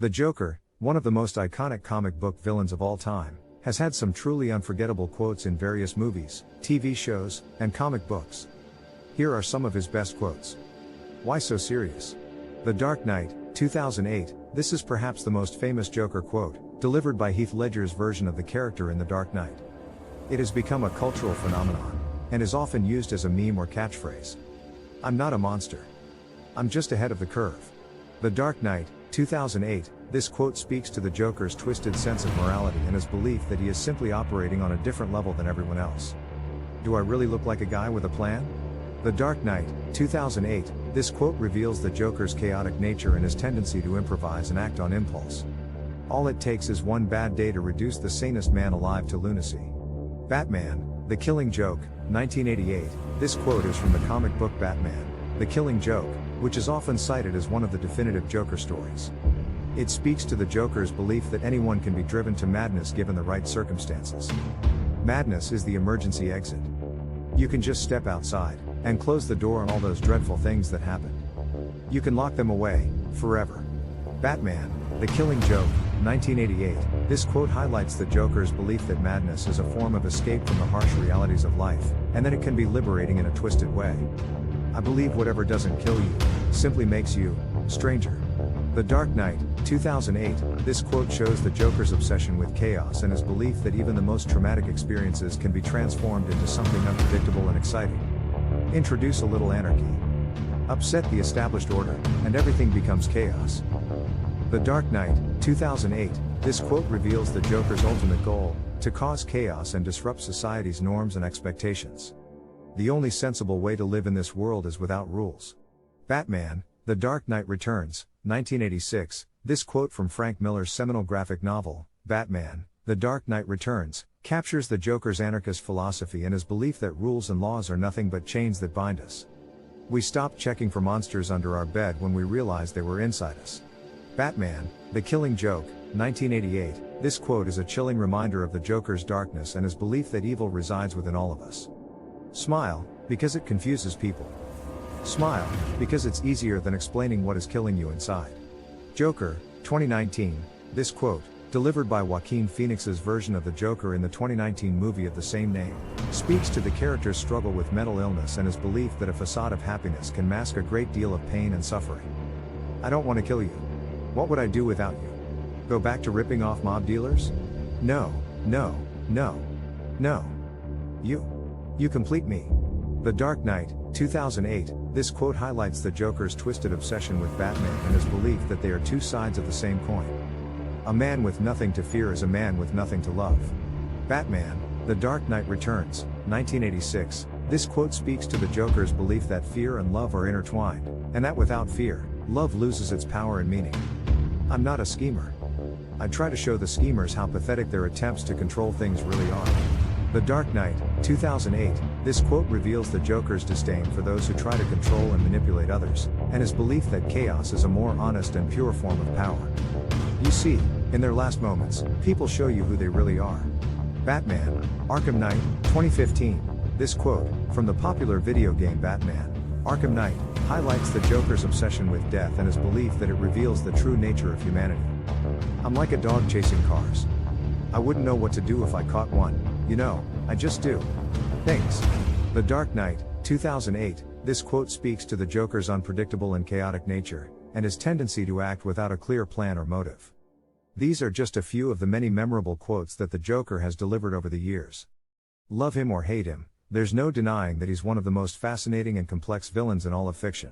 The Joker, one of the most iconic comic book villains of all time, has had some truly unforgettable quotes in various movies, TV shows, and comic books. Here are some of his best quotes. Why so serious? The Dark Knight, 2008. This is perhaps the most famous Joker quote, delivered by Heath Ledger's version of the character in The Dark Knight. It has become a cultural phenomenon, and is often used as a meme or catchphrase. I'm not a monster. I'm just ahead of the curve. The Dark Knight, 2008. This quote speaks to the Joker's twisted sense of morality and his belief that he is simply operating on a different level than everyone else. Do I really look like a guy with a plan? The Dark Knight, 2008. This quote reveals the Joker's chaotic nature and his tendency to improvise and act on impulse. All it takes is one bad day to reduce the sanest man alive to lunacy. Batman, The Killing Joke, 1988. This quote is from the comic book Batman, The Killing Joke, which is often cited as one of the definitive Joker stories. It speaks to the Joker's belief that anyone can be driven to madness given the right circumstances. Madness is the emergency exit. You can just step outside, and close the door on all those dreadful things that happen. You can lock them away, forever. Batman, The Killing Joke, 1988. This quote highlights the Joker's belief that madness is a form of escape from the harsh realities of life, and that it can be liberating in a twisted way. I believe whatever doesn't kill you, simply makes you stranger. The Dark Knight, 2008. This quote shows the Joker's obsession with chaos and his belief that even the most traumatic experiences can be transformed into something unpredictable and exciting. Introduce a little anarchy. Upset the established order, and everything becomes chaos. The Dark Knight, 2008. This quote reveals the Joker's ultimate goal, to cause chaos and disrupt society's norms and expectations. The only sensible way to live in this world is without rules. Batman, The Dark Knight Returns, 1986. This quote from Frank Miller's seminal graphic novel, Batman, The Dark Knight Returns, captures the Joker's anarchist philosophy and his belief that rules and laws are nothing but chains that bind us. We stopped checking for monsters under our bed when we realized they were inside us. Batman, The Killing Joke, 1988. This quote is a chilling reminder of the Joker's darkness and his belief that evil resides within all of us. Smile, because it confuses people. Smile, because it's easier than explaining what is killing you inside. Joker, 2019. This quote, delivered by Joaquin Phoenix's version of the Joker in the 2019 movie of the same name, speaks to the character's struggle with mental illness and his belief that a facade of happiness can mask a great deal of pain and suffering. I don't want to kill you. What would I do without you? Go back to ripping off mob dealers? No, no, no, no. You complete me. The Dark Knight, 2008. This quote highlights the Joker's twisted obsession with Batman and his belief that they are two sides of the same coin. A man with nothing to fear is a man with nothing to love. Batman, The Dark Knight Returns, 1986. This quote speaks to the Joker's belief that fear and love are intertwined, and that without fear, love loses its power and meaning. I'm not a schemer. I try to show the schemers how pathetic their attempts to control things really are. The Dark Knight, 2008. This quote reveals the Joker's disdain for those who try to control and manipulate others, and his belief that chaos is a more honest and pure form of power. You see, in their last moments, people show you who they really are. Batman, Arkham Knight, 2015. This quote, from the popular video game Batman, Arkham Knight, highlights the Joker's obsession with death and his belief that it reveals the true nature of humanity. I'm like a dog chasing cars. I wouldn't know what to do if I caught one, I just do things. The Dark Knight, 2008. This quote speaks to the Joker's unpredictable and chaotic nature, and his tendency to act without a clear plan or motive. These are just a few of the many memorable quotes that the Joker has delivered over the years. Love him or hate him, there's no denying that he's one of the most fascinating and complex villains in all of fiction.